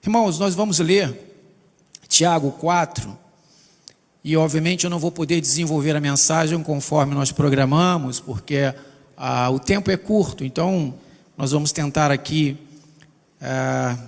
Irmãos, nós vamos ler Tiago 4, e obviamente eu não vou poder desenvolver a mensagem conforme nós programamos, porque o tempo é curto, então nós vamos tentar aqui,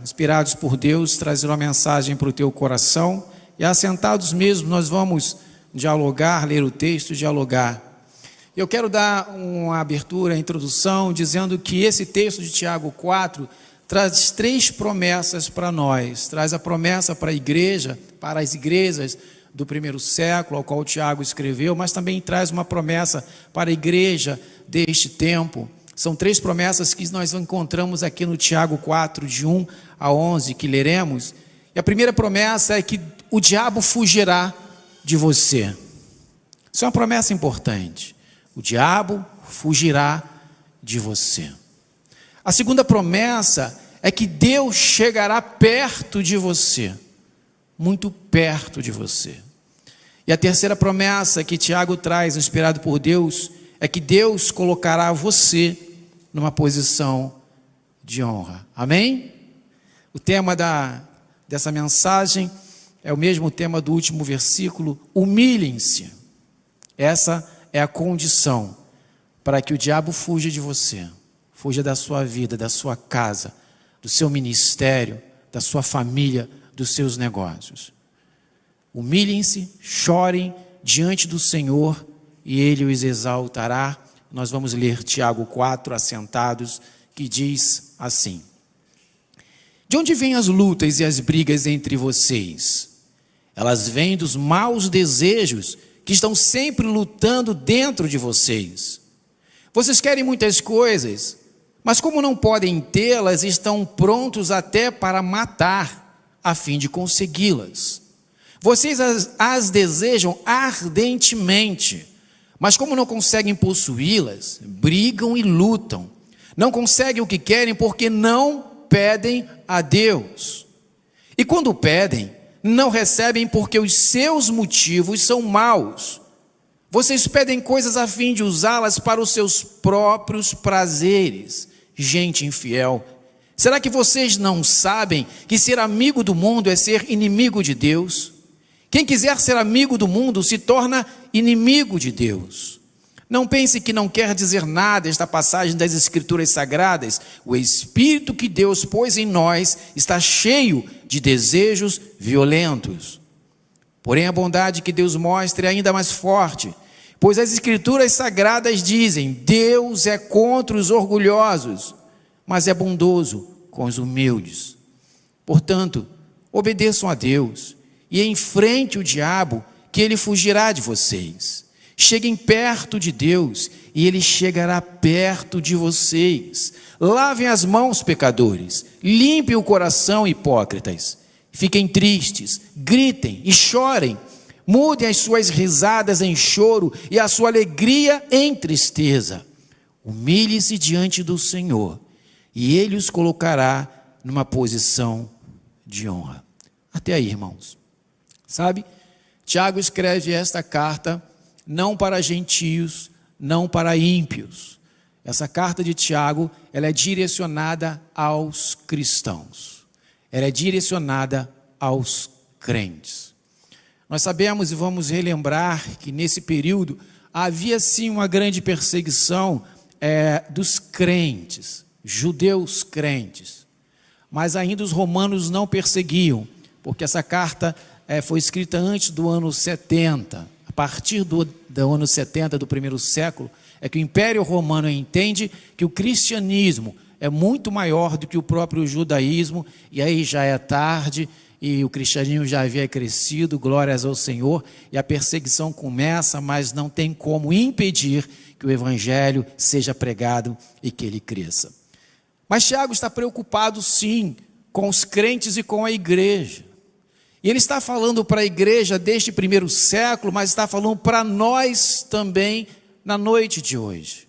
inspirados por Deus, trazer uma mensagem para o teu coração, e assentados mesmo nós vamos dialogar, ler o texto, dialogar. Eu quero dar uma abertura, introdução, dizendo que esse texto de Tiago 4 traz 3 promessas para nós. Traz a promessa para a igreja, para as igrejas do primeiro século, ao qual Tiago escreveu, mas também traz uma promessa para a igreja deste tempo. São 3 promessas que nós encontramos aqui no Tiago 4, de 1 a 11, que leremos. E a primeira promessa é que o diabo fugirá de você. Isso é uma promessa importante. O diabo fugirá de você. A segunda promessa é que Deus chegará perto de você, muito perto de você. E a terceira promessa que Tiago traz, inspirado por Deus, é que Deus colocará você numa posição de honra. Amém? O tema dessa mensagem é o mesmo tema do último versículo: humilhem-se. Essa é a condição para que o diabo fuja de você. Fuja da sua vida, da sua casa, do seu ministério, da sua família, dos seus negócios. Humilhem-se, chorem diante do Senhor e Ele os exaltará. Nós vamos ler Tiago 4, assentados, que diz assim: de onde vêm as lutas e as brigas entre vocês? Elas vêm dos maus desejos que estão sempre lutando dentro de vocês. Vocês querem muitas coisas, mas como não podem tê-las, estão prontos até para matar, a fim de consegui-las. Vocês as desejam ardentemente, mas como não conseguem possuí-las, brigam e lutam. Não conseguem o que querem porque não pedem a Deus. E quando pedem, não recebem porque os seus motivos são maus. Vocês pedem coisas a fim de usá-las para os seus próprios prazeres. Gente infiel, será que vocês não sabem que ser amigo do mundo é ser inimigo de Deus? Quem quiser ser amigo do mundo se torna inimigo de Deus. Não pense que não quer dizer nada esta passagem das Escrituras Sagradas. O Espírito que Deus pôs em nós está cheio de desejos violentos. Porém, a bondade que Deus mostra é ainda mais forte, pois as Escrituras Sagradas dizem: Deus é contra os orgulhosos, mas é bondoso com os humildes. Portanto, obedeçam a Deus e enfrente o diabo, que ele fugirá de vocês. Cheguem perto de Deus e ele chegará perto de vocês. Lavem as mãos, pecadores, limpem o coração, hipócritas. Fiquem tristes, gritem e chorem. Mudem as suas risadas em choro e a sua alegria em tristeza. Humilhe-se diante do Senhor e Ele os colocará numa posição de honra. Até aí, irmãos. Sabe, Tiago escreve esta carta não para gentios, não para ímpios. Essa carta de Tiago, ela é direcionada aos cristãos. Ela é direcionada aos crentes. Nós sabemos e vamos relembrar que nesse período havia sim uma grande perseguição dos crentes, judeus crentes. Mas ainda os romanos não perseguiam, porque essa carta foi escrita antes do ano 70. A partir do ano 70 do primeiro século, é que o Império Romano entende que o cristianismo é muito maior do que o próprio judaísmo, e aí já é tarde, e o cristianismo já havia crescido, glórias ao Senhor, e a perseguição começa, mas não tem como impedir que o evangelho seja pregado e que ele cresça. Mas Tiago está preocupado sim com os crentes e com a igreja. E ele está falando para a igreja deste primeiro século, mas está falando para nós também na noite de hoje.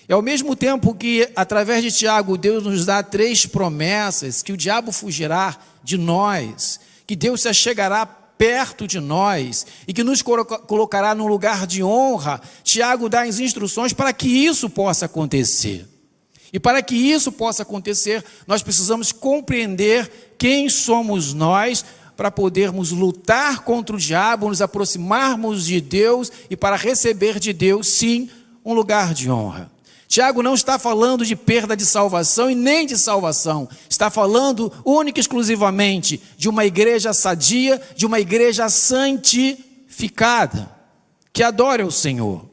E ao mesmo tempo que, através de Tiago, Deus nos dá 3 promessas, que o diabo fugirá de nós, que Deus se achegará perto de nós e que nos colocará num lugar de honra, Tiago dá as instruções para que isso possa acontecer. E para que isso possa acontecer, nós precisamos compreender quem somos nós para podermos lutar contra o diabo, nos aproximarmos de Deus e para receber de Deus, sim, um lugar de honra. Tiago não está falando de perda de salvação e nem de salvação. Está falando única e exclusivamente de uma igreja sadia, de uma igreja santificada, que adora o Senhor.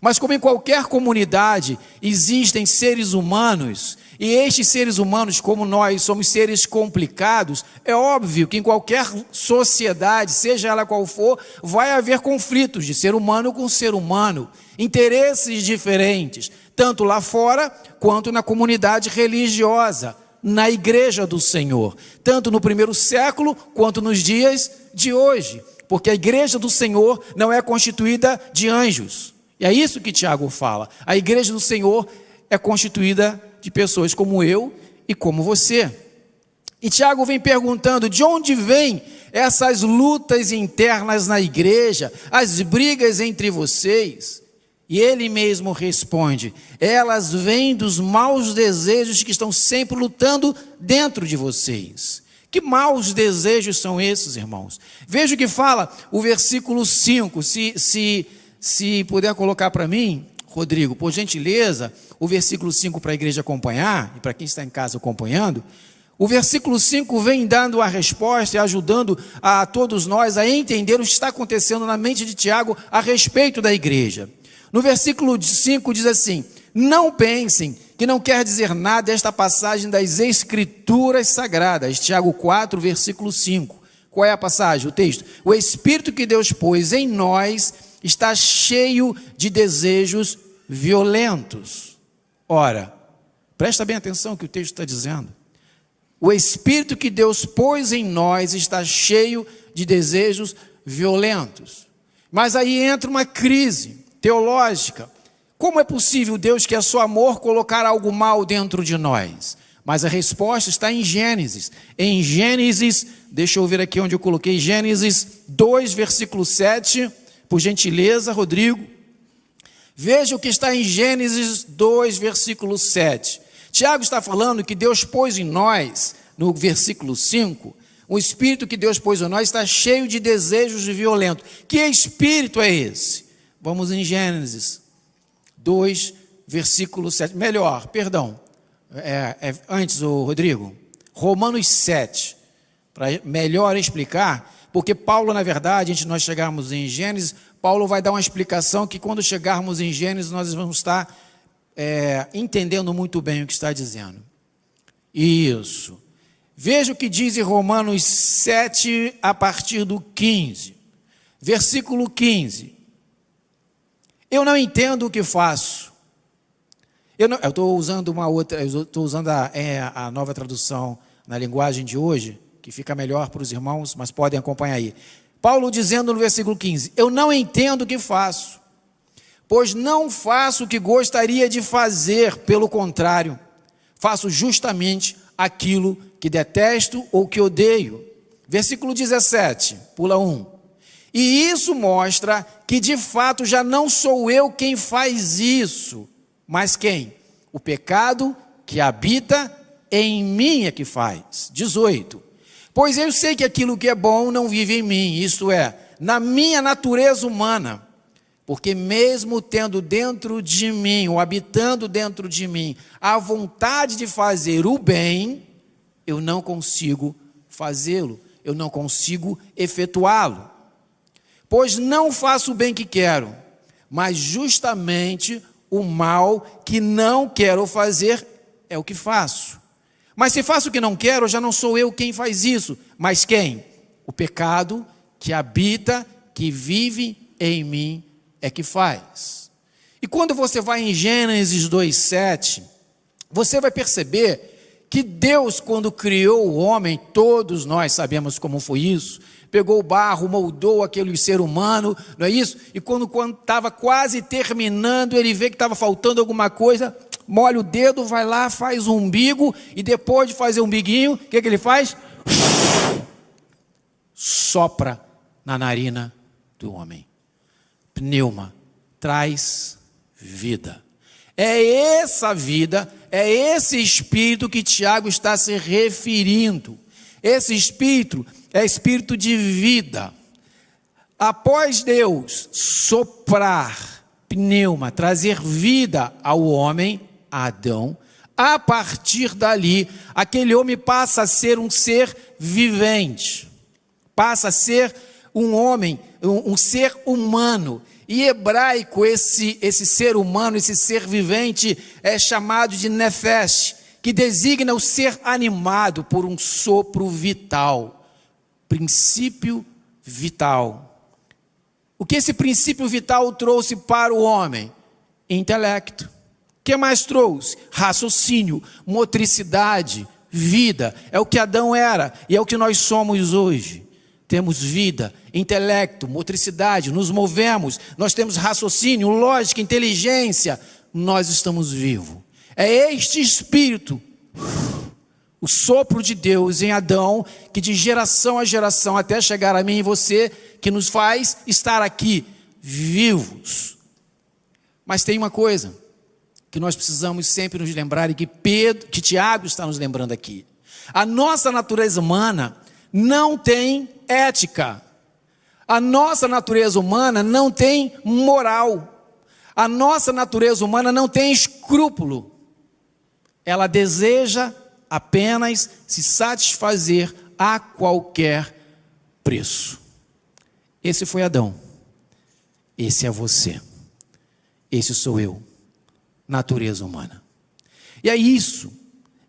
Mas como em qualquer comunidade existem seres humanos, e estes seres humanos, como nós, somos seres complicados, é óbvio que em qualquer sociedade, seja ela qual for, vai haver conflitos de ser humano com ser humano, interesses diferentes, tanto lá fora quanto na comunidade religiosa, na igreja do Senhor, tanto no primeiro século quanto nos dias de hoje, porque a igreja do Senhor não é constituída de anjos. E é isso que Tiago fala. A igreja do Senhor é constituída de pessoas como eu e como você. E Tiago vem perguntando de onde vêm essas lutas internas na igreja, as brigas entre vocês. E ele mesmo responde: elas vêm dos maus desejos que estão sempre lutando dentro de vocês. Que maus desejos são esses, irmãos? Veja o que fala o versículo 5, se puder colocar para mim, Rodrigo, por gentileza, o versículo 5 para a igreja acompanhar, e para quem está em casa acompanhando, o versículo 5 vem dando a resposta e ajudando a todos nós a entender o que está acontecendo na mente de Tiago a respeito da igreja. No versículo 5 diz assim: não pensem que não quer dizer nada esta passagem das Escrituras Sagradas, Tiago 4, versículo 5. Qual é a passagem, o texto? O Espírito que Deus pôs em nós está cheio de desejos violentos. Ora, presta bem atenção no que o texto está dizendo. O Espírito que Deus pôs em nós está cheio de desejos violentos. Mas aí entra uma crise teológica. Como é possível Deus, que é só amor, colocar algo mal dentro de nós? Mas a resposta está em Gênesis. Em Gênesis, deixa eu ver aqui onde eu coloquei, Gênesis 2, versículo 7, por gentileza, Rodrigo. Veja o que está em Gênesis 2, versículo 7. Tiago está falando que Deus pôs em nós, no versículo 5, o Espírito que Deus pôs em nós está cheio de desejos violentos. Que espírito é esse? Vamos em Gênesis 2, versículo 7. Melhor, perdão. Antes, Rodrigo, Romanos 7, para melhor explicar, porque Paulo, na verdade, antes de nós chegarmos em Gênesis, Paulo vai dar uma explicação que quando chegarmos em Gênesis, nós vamos estar entendendo muito bem o que está dizendo. Isso. Veja o que diz em Romanos 7, a partir do 15. Versículo 15. Eu não entendo o que faço. Eu estou usando uma outra, eu estou usando a nova tradução na linguagem de hoje, que fica melhor para os irmãos, mas podem acompanhar aí. Paulo dizendo no versículo 15, eu não entendo o que faço, pois não faço o que gostaria de fazer, pelo contrário, faço justamente aquilo que detesto ou que odeio. Versículo 17, pula 1. E isso mostra que de fato já não sou eu quem faz isso, mas quem? O pecado que habita em mim é que faz. 18. Pois eu sei que aquilo que é bom não vive em mim, isto é, na minha natureza humana, porque mesmo tendo dentro de mim, ou habitando dentro de mim, a vontade de fazer o bem, eu não consigo fazê-lo, eu não consigo efetuá-lo. Pois não faço o bem que quero, mas justamente o mal que não quero fazer é o que faço. Mas se faço o que não quero, já não sou eu quem faz isso, mas quem? O pecado que habita, que vive em mim é que faz. E quando você vai em Gênesis 2:7, você vai perceber que Deus, quando criou o homem, todos nós sabemos como foi isso, pegou o barro, moldou aquele ser humano, não é isso? E quando estava quase terminando, ele vê que estava faltando alguma coisa, molha o dedo, vai lá, faz um umbigo, e depois de fazer o umbiguinho, o que ele faz? Sopra na narina do homem. Pneuma, traz vida. É essa vida, é esse espírito que Tiago está se referindo. Esse espírito é espírito de vida. Após Deus soprar, pneuma, trazer vida ao homem, a Adão, a partir dali, aquele homem passa a ser um ser vivente, passa a ser um homem, um ser humano. Em hebraico, esse ser humano, esse ser vivente, é chamado de nefesh, que designa o ser animado por um sopro vital, princípio vital. O que esse princípio vital trouxe para o homem? Intelecto. O que mais trouxe? Raciocínio, motricidade, vida. É o que Adão era e é o que nós somos hoje. Temos vida, intelecto, motricidade, nos movemos, nós temos raciocínio, lógica, inteligência, nós estamos vivos. É este espírito, o sopro de Deus em Adão, que de geração a geração, até chegar a mim e você, que nos faz estar aqui, vivos. Mas tem uma coisa que nós precisamos sempre nos lembrar, e que Tiago está nos lembrando aqui. A nossa natureza humana não tem ética. A nossa natureza humana não tem moral. A nossa natureza humana não tem escrúpulo. Ela deseja apenas se satisfazer a qualquer preço. Esse foi Adão. Esse é você. Esse sou eu. Natureza humana. E é isso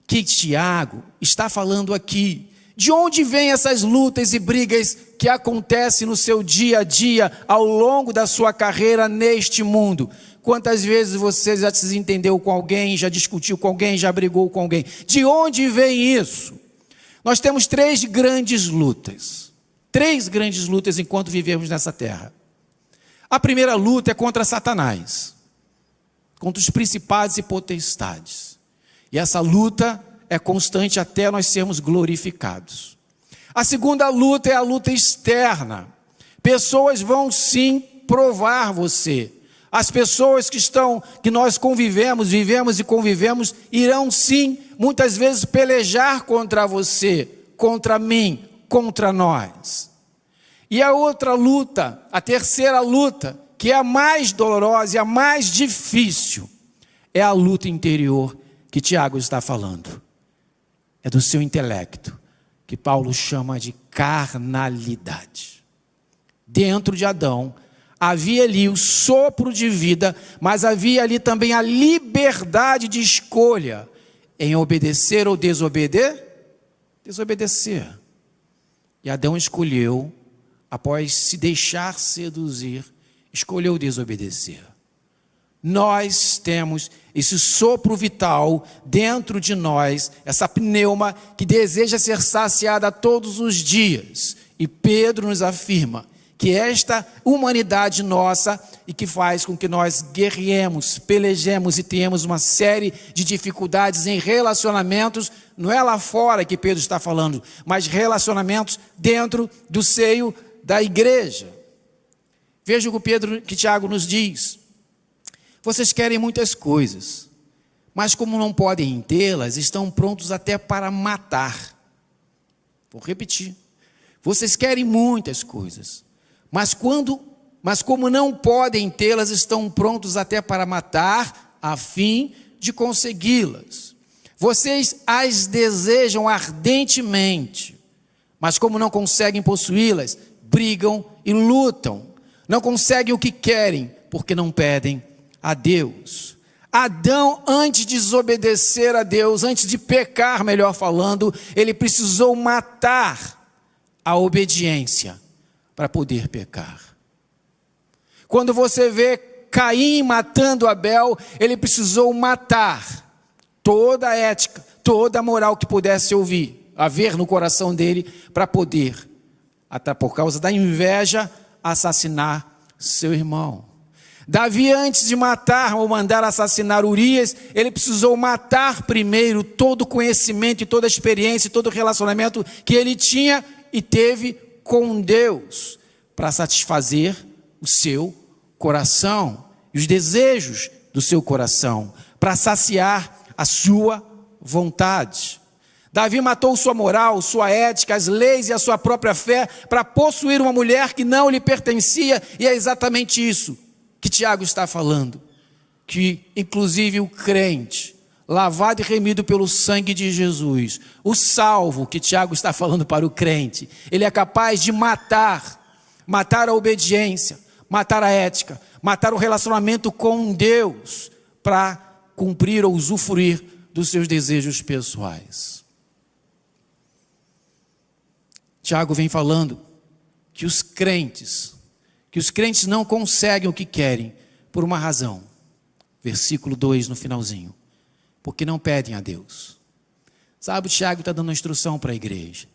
que Tiago está falando aqui. De onde vêm essas lutas e brigas que acontecem no seu dia a dia, ao longo da sua carreira neste mundo? Quantas vezes você já se entendeu com alguém, já discutiu com alguém, já brigou com alguém? De onde vem isso? Nós temos três grandes lutas enquanto vivemos nessa terra. A primeira luta é contra Satanás, contra os principados e potestades. E essa luta é constante até nós sermos glorificados. A segunda luta é a luta externa. Pessoas vão sim provar você. As pessoas que nós vivemos e convivemos, irão sim, muitas vezes, pelejar contra você, contra mim, contra nós. E a outra luta, a terceira luta, que é a mais dolorosa e a mais difícil, é a luta interior que Tiago está falando. É do seu intelecto, que Paulo chama de carnalidade. Dentro de Adão, havia ali o sopro de vida, mas havia ali também a liberdade de escolha em obedecer ou desobedecer. E Adão escolheu, após se deixar seduzir, escolheu desobedecer. Nós temos esse sopro vital dentro de nós, essa pneuma que deseja ser saciada todos os dias. E Pedro nos afirma que esta humanidade nossa e que faz com que nós guerreemos, pelejemos e tenhamos uma série de dificuldades em relacionamentos, não é lá fora que Pedro está falando, mas relacionamentos dentro do seio da igreja. Veja o que Tiago nos diz. Vocês querem muitas coisas, mas como não podem tê-las, estão prontos até para matar. Vou repetir. Vocês querem muitas coisas, mas como não podem tê-las, estão prontos até para matar, a fim de consegui-las. Vocês as desejam ardentemente, mas como não conseguem possuí-las, brigam e lutam. Não conseguem o que querem, porque não pedem a Deus. Adão, antes de desobedecer a Deus, antes de pecar, melhor falando, ele precisou matar a obediência para poder pecar. Quando você vê Caim matando Abel, ele precisou matar toda a ética, toda a moral que pudesse haver no coração dele, para poder, até por causa da inveja, assassinar seu irmão. Davi, antes de matar ou mandar assassinar Urias, ele precisou matar primeiro todo o conhecimento e toda a experiência e todo o relacionamento que ele tinha e teve com Deus, para satisfazer o seu coração e os desejos do seu coração, para saciar a sua vontade. Davi matou sua moral, sua ética, as leis e a sua própria fé para possuir uma mulher que não lhe pertencia, e é exatamente isso que Tiago está falando, que inclusive o crente, lavado e remido pelo sangue de Jesus, o salvo, que Tiago está falando para o crente, ele é capaz de matar a obediência, matar a ética, matar o relacionamento com Deus, para cumprir ou usufruir dos seus desejos pessoais. Tiago vem falando que os crentes não conseguem o que querem por uma razão. Versículo 2 no finalzinho. Porque não pedem a Deus. Sabe, o Tiago está dando uma instrução para a igreja.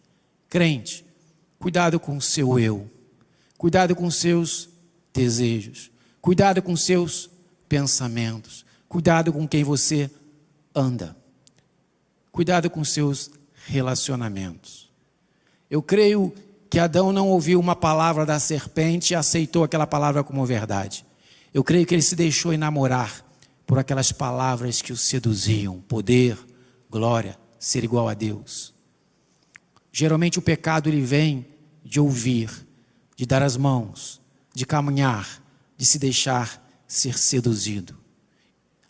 Crente, cuidado com o seu eu. Cuidado com os seus desejos. Cuidado com os seus pensamentos. Cuidado com quem você anda. Cuidado com os seus relacionamentos. Eu creio que Adão não ouviu uma palavra da serpente e aceitou aquela palavra como verdade. Eu creio que ele se deixou enamorar por aquelas palavras que o seduziam. Poder, glória, ser igual a Deus. Geralmente o pecado ele vem de ouvir, de dar as mãos, de caminhar, de se deixar ser seduzido.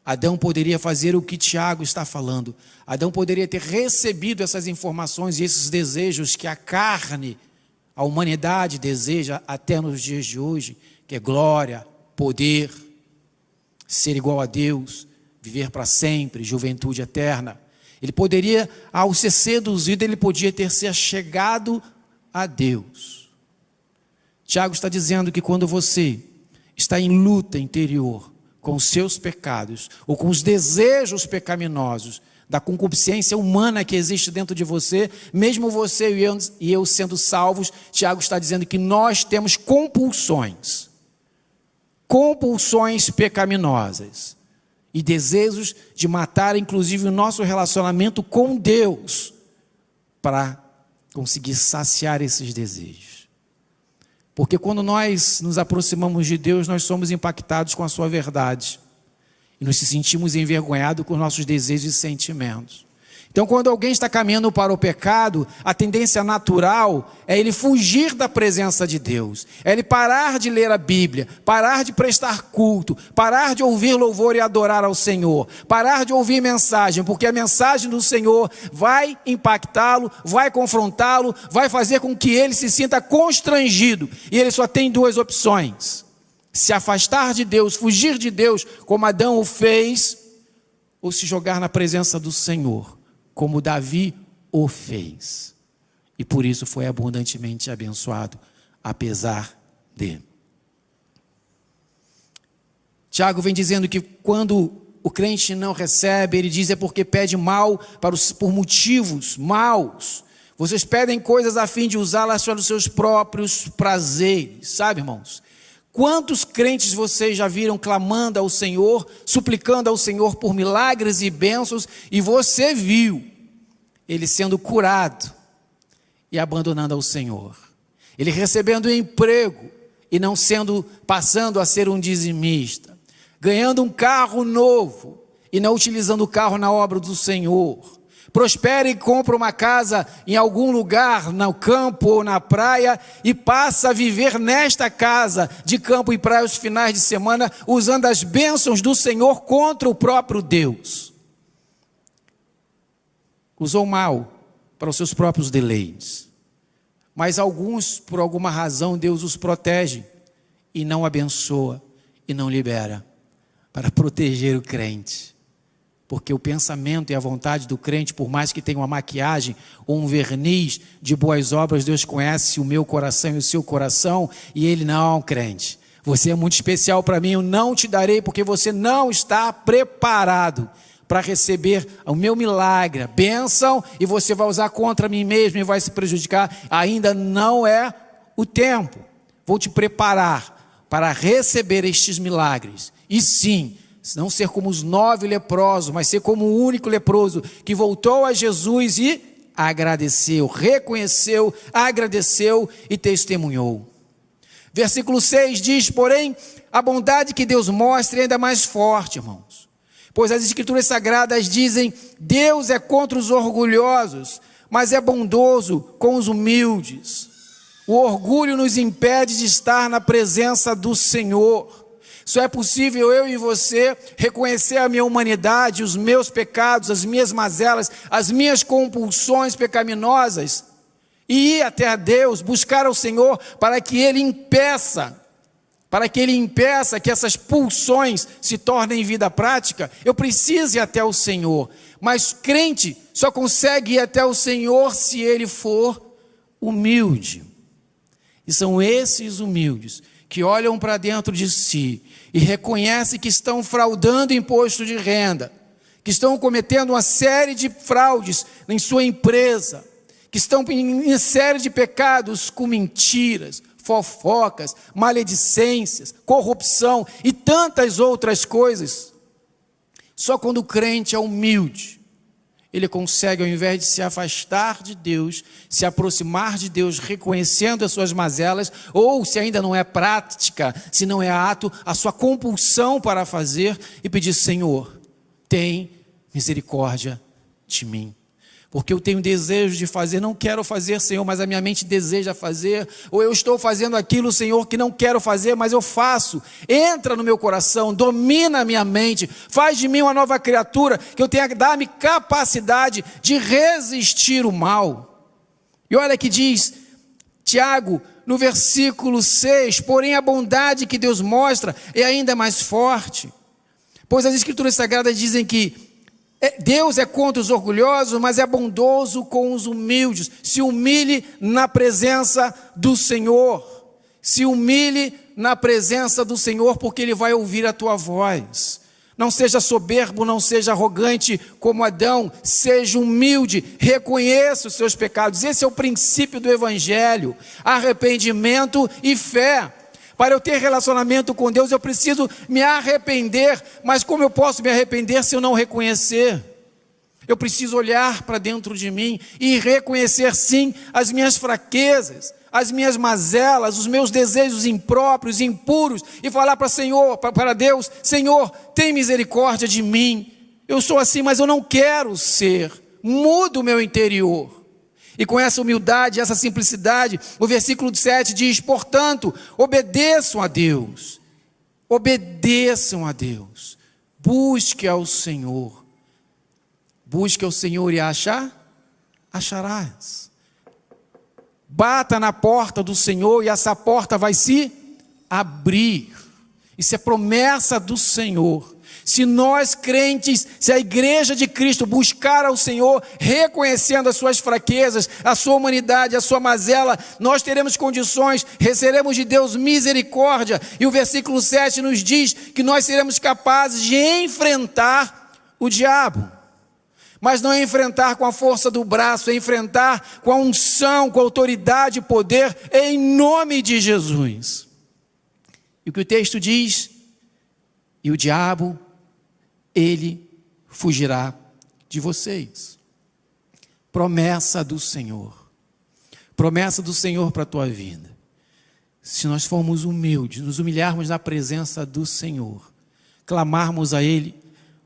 Adão poderia fazer o que Tiago está falando. Adão poderia ter recebido essas informações e esses desejos que a carne, a humanidade deseja até nos dias de hoje, que é glória, poder, ser igual a Deus, viver para sempre, juventude eterna. Ele poderia, ao ser seduzido, ele podia ter se achegado a Deus. Tiago está dizendo que quando você está em luta interior com os seus pecados, ou com os desejos pecaminosos, da concupiscência humana que existe dentro de você, mesmo você e eu sendo salvos, Tiago está dizendo que nós temos compulsões pecaminosas, e desejos de matar, inclusive, o nosso relacionamento com Deus, para conseguir saciar esses desejos. Porque quando nós nos aproximamos de Deus, nós somos impactados com a sua verdade. E nos sentimos envergonhados com os nossos desejos e sentimentos. Então, quando alguém está caminhando para o pecado, a tendência natural é ele fugir da presença de Deus. É ele parar de ler a Bíblia, parar de prestar culto, parar de ouvir louvor e adorar ao Senhor, parar de ouvir mensagem, porque a mensagem do Senhor vai impactá-lo, vai confrontá-lo, vai fazer com que ele se sinta constrangido. E ele só tem duas opções: se afastar de Deus, fugir de Deus, como Adão o fez, ou se jogar na presença do Senhor, como Davi o fez. E por isso foi abundantemente abençoado, apesar de. Tiago vem dizendo que quando o crente não recebe, ele diz é porque pede mal por motivos maus. Vocês pedem coisas a fim de usá-las para os seus próprios prazeres. Sabe, irmãos? Quantos crentes vocês já viram clamando ao Senhor, suplicando ao Senhor por milagres e bênçãos, e você viu ele sendo curado e abandonando ao Senhor? Ele recebendo um emprego e não passando a ser um dizimista, ganhando um carro novo e não utilizando o carro na obra do Senhor. Prospera e compra uma casa em algum lugar, no campo ou na praia, e passa a viver nesta casa de campo e praia os finais de semana, usando as bênçãos do Senhor contra o próprio Deus. Usou mal para os seus próprios deleites. Mas alguns, por alguma razão, Deus os protege e não abençoa e não libera, para proteger o crente. Porque o pensamento e a vontade do crente, por mais que tenha uma maquiagem ou um verniz de boas obras, Deus conhece o meu coração e o seu coração, e Ele não, crente. Você é muito especial para mim, eu não te darei, porque você não está preparado para receber o meu milagre, a bênção, e você vai usar contra mim mesmo e vai se prejudicar. Ainda não é o tempo. Vou te preparar para receber estes milagres. E sim, não ser como os 9 leprosos, mas ser como o único leproso que voltou a Jesus e agradeceu, reconheceu, agradeceu e testemunhou. Versículo 6 diz, porém, a bondade que Deus mostra é ainda mais forte, irmãos. Pois as Escrituras Sagradas dizem, Deus é contra os orgulhosos, mas é bondoso com os humildes. O orgulho nos impede de estar na presença do Senhor. Só é possível eu e você reconhecer a minha humanidade, os meus pecados, as minhas mazelas, as minhas compulsões pecaminosas e ir até a Deus, buscar ao Senhor para que Ele impeça que essas pulsões se tornem vida prática. Eu preciso ir até o Senhor, mas crente só consegue ir até o Senhor se ele for humilde. E são esses humildes que olham para dentro de si e reconhecem que estão fraudando imposto de renda, que estão cometendo uma série de fraudes em sua empresa, que estão em série de pecados com mentiras, fofocas, maledicências, corrupção e tantas outras coisas. Só quando o crente é humilde, ele consegue, ao invés de se afastar de Deus, se aproximar de Deus, reconhecendo as suas mazelas, ou se ainda não é prática, se não é ato, a sua compulsão para fazer, e pedir, Senhor, tem misericórdia de mim. Porque eu tenho desejo de fazer, não quero fazer, Senhor, mas a minha mente deseja fazer, ou eu estou fazendo aquilo, Senhor, que não quero fazer, mas eu faço. Entra no meu coração, domina a minha mente, faz de mim uma nova criatura, que eu tenha que dar-me capacidade de resistir o mal. E olha que diz Tiago, no versículo 6, porém a bondade que Deus mostra é ainda mais forte, pois as Escrituras Sagradas dizem que Deus é contra os orgulhosos, mas é bondoso com os humildes. Se humilhe na presença do Senhor. Se humilhe na presença do Senhor, porque Ele vai ouvir a tua voz. Não seja soberbo, não seja arrogante como Adão. Seja humilde, reconheça os seus pecados. Esse é o princípio do Evangelho. Arrependimento e fé. Para eu ter relacionamento com Deus, eu preciso me arrepender. Mas como eu posso me arrepender se eu não reconhecer? Eu preciso olhar para dentro de mim e reconhecer, sim, as minhas fraquezas, as minhas mazelas, os meus desejos impróprios, impuros, e falar para Deus, Senhor, tem misericórdia de mim. Eu sou assim, mas eu não quero ser. Muda o meu interior. E com essa humildade, essa simplicidade, o versículo 7 diz, portanto, obedeçam a Deus, busque ao Senhor e acharás. Bata na porta do Senhor e essa porta vai se abrir. Isso é promessa do Senhor. Se nós crentes, se a igreja de Cristo buscar ao Senhor, reconhecendo as suas fraquezas, a sua humanidade, a sua mazela, nós teremos condições, receberemos de Deus misericórdia. E o versículo 7 nos diz que nós seremos capazes de enfrentar o diabo. Mas não é enfrentar com a força do braço, é enfrentar com a unção, com a autoridade e poder, em nome de Jesus. E o que o texto diz? E o diabo, ele fugirá de vocês. Promessa do Senhor para a tua vida. Se nós formos humildes, nos humilharmos na presença do Senhor, clamarmos a Ele,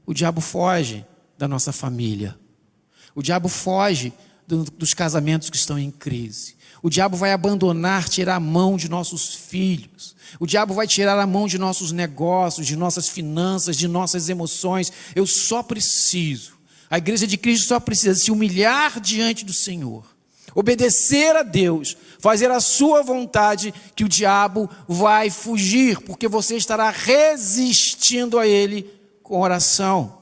o diabo foge da nossa família. O diabo foge dos casamentos que estão em crise. O diabo vai abandonar, tirar a mão de nossos filhos. O diabo vai tirar a mão de nossos negócios, de nossas finanças, de nossas emoções. A igreja de Cristo só precisa se humilhar diante do Senhor, obedecer a Deus, fazer a sua vontade, que o diabo vai fugir, porque você estará resistindo a ele com oração,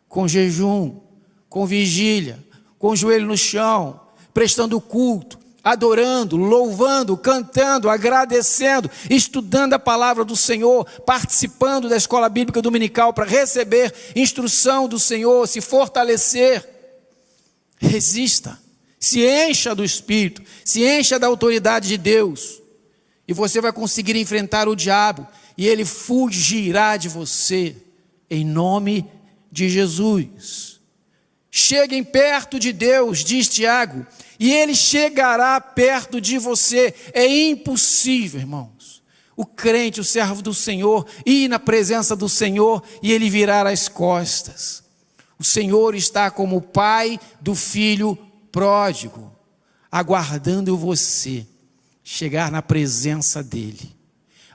com jejum, com vigília, com o joelho no chão, prestando culto, adorando, louvando, cantando, agradecendo, estudando a palavra do Senhor, participando da escola bíblica dominical para receber instrução do Senhor, se fortalecer. Resista, se encha do Espírito, se encha da autoridade de Deus, e você vai conseguir enfrentar o diabo, e ele fugirá de você, em nome de Jesus. Cheguem perto de Deus, diz Tiago, e Ele chegará perto de você. É impossível, irmãos, o crente, o servo do Senhor, ir na presença do Senhor e ele virar as costas. O Senhor está como o pai do filho pródigo, aguardando você chegar na presença dele,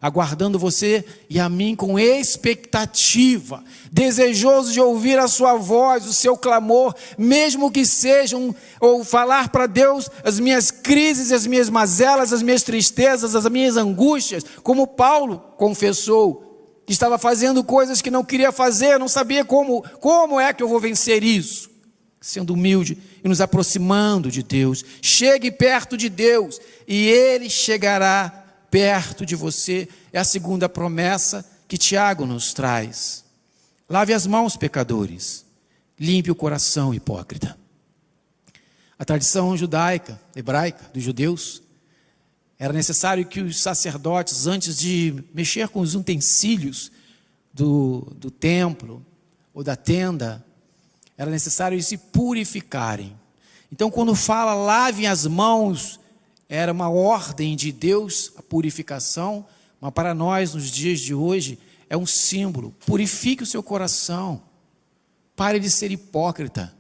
aguardando você e a mim com expectativa, desejoso de ouvir a sua voz, o seu clamor, mesmo que sejam, ou falar para Deus as minhas crises, as minhas mazelas, as minhas tristezas, as minhas angústias, como Paulo confessou, que estava fazendo coisas que não queria fazer, não sabia como é que eu vou vencer isso. Sendo humilde e nos aproximando de Deus. Chegue perto de Deus e Ele chegará perto de você. É a segunda promessa que Tiago nos traz. Lave as mãos, pecadores. Limpe o coração, hipócrita. A tradição judaica, hebraica, dos judeus, era necessário que os sacerdotes, antes de mexer com os utensílios do templo ou da tenda, era necessário se purificarem. Então, quando fala lave as mãos, era uma ordem de Deus, a purificação, mas para nós, nos dias de hoje, é um símbolo. Purifique o seu coração, pare de ser hipócrita,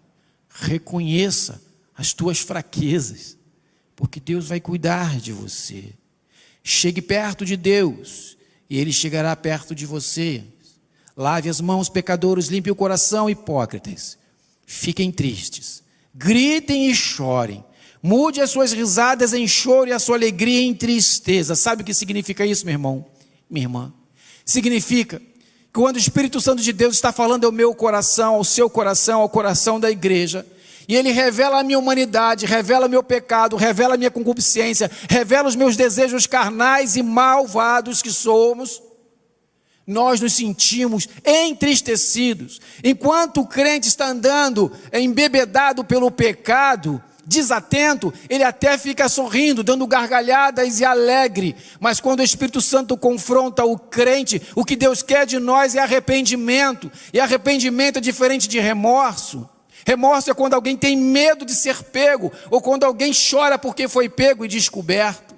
reconheça as tuas fraquezas, porque Deus vai cuidar de você. Chegue perto de Deus, e Ele chegará perto de você. Lave as mãos, pecadores, limpe o coração, hipócritas. Fiquem tristes, gritem e chorem, mude as suas risadas em choro e a sua alegria em tristeza. Sabe o que significa isso, meu irmão, minha irmã? Significa que quando o Espírito Santo de Deus está falando ao meu coração, ao seu coração, ao coração da igreja, e Ele revela a minha humanidade, revela o meu pecado, revela a minha concupiscência, revela os meus desejos carnais e malvados que somos, nós nos sentimos entristecidos. Enquanto o crente está andando embebedado pelo pecado, desatento, ele até fica sorrindo, dando gargalhadas e alegre. Mas quando o Espírito Santo confronta o crente, o que Deus quer de nós é arrependimento. E arrependimento é diferente de remorso. Remorso é quando alguém tem medo de ser pego, ou quando alguém chora porque foi pego e descoberto.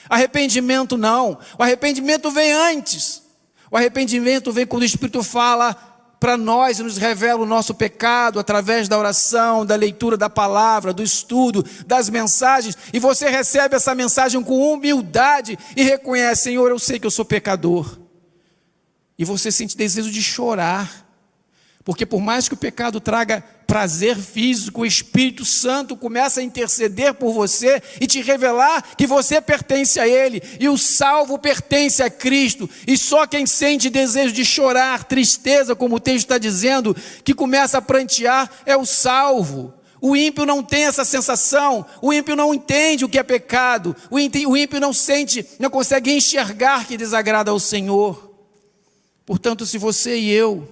Arrependimento não. O arrependimento vem antes. O arrependimento vem quando o Espírito fala para nós e nos revela o nosso pecado através da oração, da leitura da palavra, do estudo, das mensagens, e você recebe essa mensagem com humildade e reconhece: Senhor, eu sei que eu sou pecador. E você sente desejo de chorar, porque por mais que o pecado traga prazer físico, o Espírito Santo começa a interceder por você e te revelar que você pertence a Ele, e o salvo pertence a Cristo, e só quem sente desejo de chorar, tristeza, como o texto está dizendo, que começa a prantear, é o salvo. O ímpio não tem essa sensação, o ímpio não entende o que é pecado, o ímpio não sente, não consegue enxergar que desagrada ao Senhor. Portanto, se você e eu,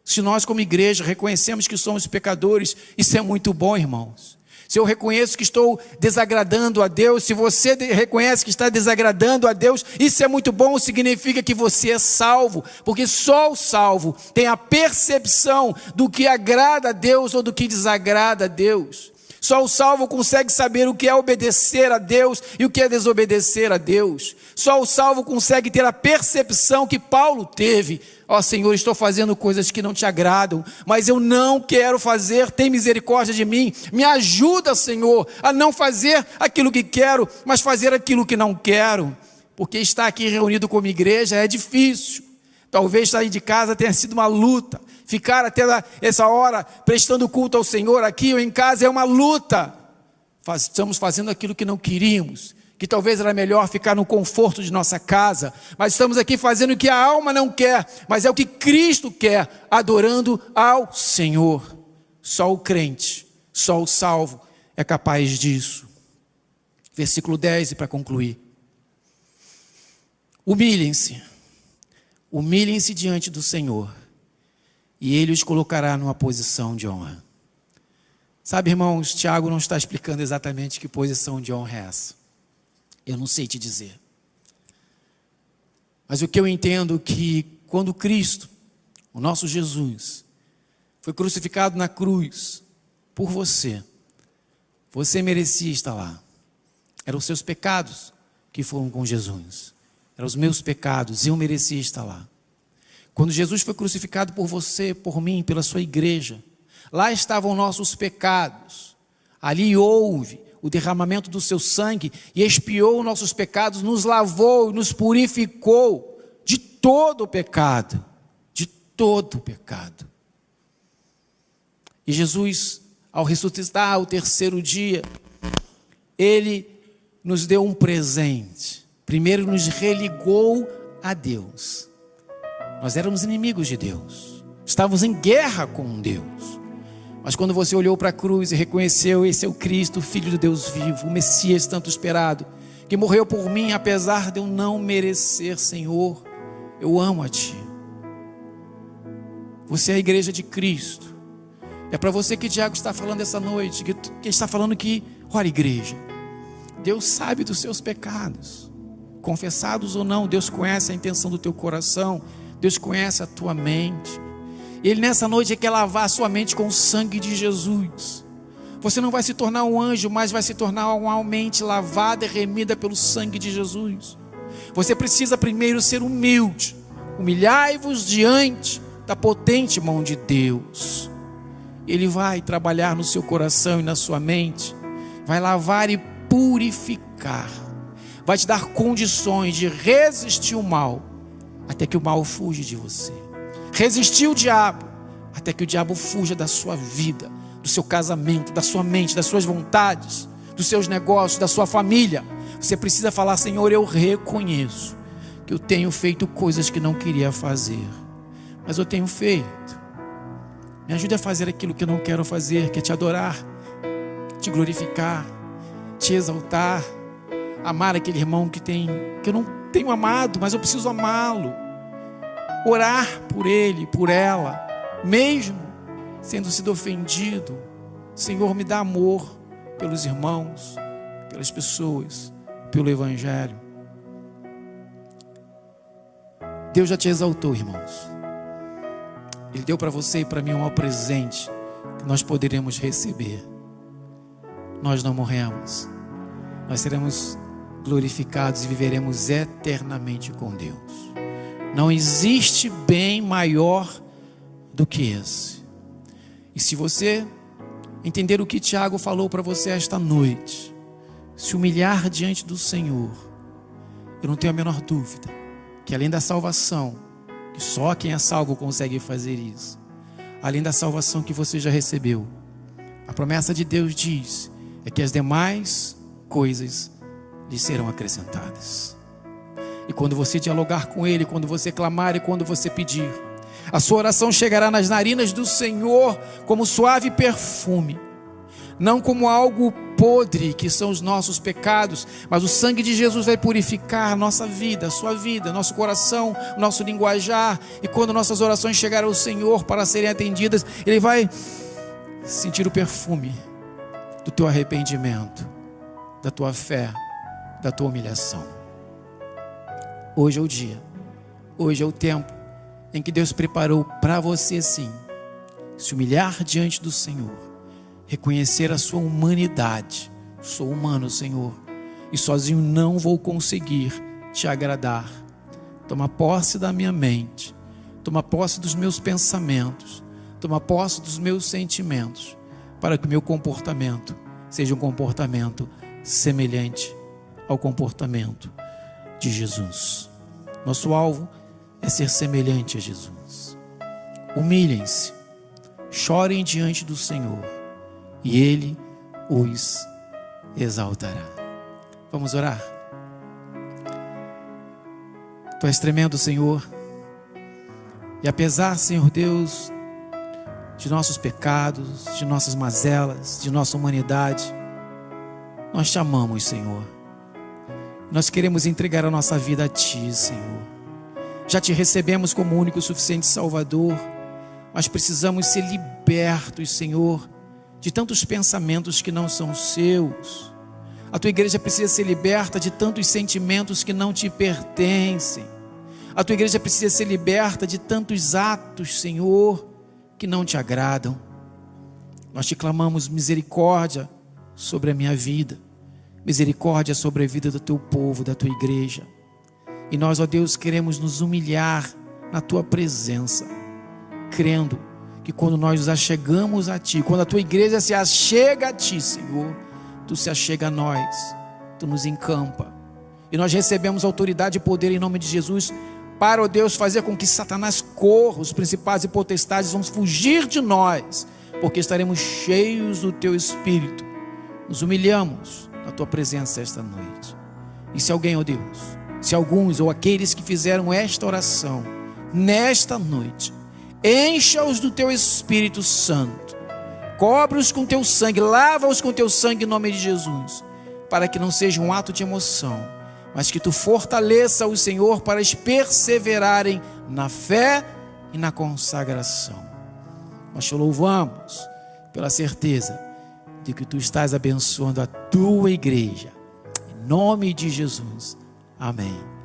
se nós como igreja reconhecemos que somos pecadores, isso é muito bom, irmãos. Se eu reconheço que estou desagradando a Deus, se você reconhece que está desagradando a Deus, isso é muito bom, significa que você é salvo, porque só o salvo tem a percepção do que agrada a Deus ou do que desagrada a Deus. Só o salvo consegue saber o que é obedecer a Deus e o que é desobedecer a Deus. Só o salvo consegue ter a percepção que Paulo teve: ó Senhor, estou fazendo coisas que não te agradam, mas eu não quero fazer, tem misericórdia de mim, me ajuda, Senhor, a não fazer aquilo que quero, mas fazer aquilo que não quero. Porque estar aqui reunido como igreja é difícil. Talvez sair de casa tenha sido uma luta. Ficar até essa hora prestando culto ao Senhor aqui ou em casa é uma luta. Estamos fazendo aquilo que não queríamos, que talvez era melhor ficar no conforto de nossa casa, mas estamos aqui fazendo o que a alma não quer, mas é o que Cristo quer, adorando ao Senhor. Só o crente, só o salvo é capaz disso. Versículo 10, e para concluir: humilhem-se diante do Senhor, e Ele os colocará numa posição de honra. Sabe, irmãos, Tiago não está explicando exatamente que posição de honra é essa. Eu não sei te dizer. Mas o que eu entendo é que quando Cristo, o nosso Jesus, foi crucificado na cruz por você, você merecia estar lá. Eram os seus pecados que foram com Jesus. Eram os meus pecados, eu merecia estar lá. Quando Jesus foi crucificado por você, por mim, pela sua igreja, lá estavam nossos pecados. Ali houve o derramamento do seu sangue e expiou nossos pecados, nos lavou e nos purificou de todo o pecado. De todo o pecado. E Jesus, ao ressuscitar ao terceiro dia, Ele nos deu um presente. Primeiro nos religou a Deus. Nós éramos inimigos de Deus. Estávamos em guerra com Deus. Mas quando você olhou para a cruz e reconheceu, esse é o Cristo, o Filho de Deus vivo, o Messias tanto esperado, que morreu por mim, apesar de eu não merecer, Senhor, eu amo a Ti. Você é a igreja de Cristo. É para você que Tiago está falando essa noite, que está falando que, olha igreja, Deus sabe dos seus pecados, confessados ou não, Deus conhece a intenção do teu coração, Deus conhece a tua mente. Ele nessa noite quer lavar a sua mente com o sangue de Jesus. Você não vai se tornar um anjo, mas vai se tornar uma mente lavada e remida pelo sangue de Jesus. Você precisa primeiro ser humilde. Humilhai-vos diante da potente mão de Deus. Ele vai trabalhar no seu coração e na sua mente, vai lavar e purificar, vai te dar condições de resistir o mal, até que o mal fuja de você. Resistir o diabo, até que o diabo fuja da sua vida, do seu casamento, da sua mente, das suas vontades, dos seus negócios, da sua família. Você precisa falar: Senhor, eu reconheço que eu tenho feito coisas que não queria fazer, mas eu tenho feito. Me ajude a fazer aquilo que eu não quero fazer, que é te adorar, te glorificar, te exaltar, amar aquele irmão que eu não tenho amado, mas eu preciso amá-lo. Orar por ele, por ela, mesmo sendo sido ofendido. Senhor, me dá amor pelos irmãos, pelas pessoas, pelo Evangelho. Deus já te exaltou, irmãos. Ele deu para você e para mim um maior presente que nós poderemos receber. Nós não morremos, nós seremos glorificados e viveremos eternamente com Deus. Não existe bem maior do que esse. E se você entender o que Tiago falou para você esta noite, se humilhar diante do Senhor, eu não tenho a menor dúvida que além da salvação, que só quem é salvo consegue fazer isso, além da salvação que você já recebeu, a promessa de Deus diz é que as demais coisas lhe serão acrescentadas. E quando você dialogar com Ele, quando você clamar e quando você pedir, a sua oração chegará nas narinas do Senhor como suave perfume, não como algo podre que são os nossos pecados, mas o sangue de Jesus vai purificar a nossa vida, a sua vida, nosso coração, nosso linguajar. E quando nossas orações chegarem ao Senhor para serem atendidas, Ele vai sentir o perfume do teu arrependimento, da tua fé, da tua humilhação. Hoje é o dia, hoje é o tempo em que Deus preparou para você sim, se humilhar diante do Senhor, reconhecer a sua humanidade. Sou humano, Senhor, e sozinho não vou conseguir te agradar. Toma posse da minha mente, toma posse dos meus pensamentos, toma posse dos meus sentimentos, para que o meu comportamento seja um comportamento semelhante ao comportamento de Jesus. Nosso alvo é ser semelhante a Jesus. Humilhem-se, chorem diante do Senhor, e Ele os exaltará. Vamos orar? Tu és tremendo, Senhor, e apesar, Senhor Deus, de nossos pecados, de nossas mazelas, de nossa humanidade, nós te amamos, Senhor. Nós queremos entregar a nossa vida a Ti, Senhor. Já Te recebemos como único e suficiente Salvador, mas precisamos ser libertos, Senhor, de tantos pensamentos que não são seus. A Tua igreja precisa ser liberta de tantos sentimentos que não Te pertencem. A Tua igreja precisa ser liberta de tantos atos, Senhor, que não Te agradam. Nós Te clamamos misericórdia sobre a minha vida, misericórdia sobre a vida do Teu povo, da Tua igreja. E nós, ó Deus, queremos nos humilhar na tua presença, crendo que quando nós nos achegamos a ti, quando a tua igreja se achega a ti, Senhor, tu se achega a nós, tu nos encampa. E nós recebemos autoridade e poder em nome de Jesus para, ó Deus, fazer com que Satanás corra, os principados e potestades vão fugir de nós, porque estaremos cheios do teu Espírito. Nos humilhamos na tua presença esta noite. E se alguém, ó Deus, se alguns ou aqueles que fizeram esta oração nesta noite, encha-os do teu Espírito Santo, cobre-os com teu sangue, lava-os com teu sangue em nome de Jesus, para que não seja um ato de emoção, mas que tu fortaleça o Senhor para eles perseverarem na fé e na consagração. Nós te louvamos pela certeza de que tu estás abençoando a tua igreja, em nome de Jesus, amém.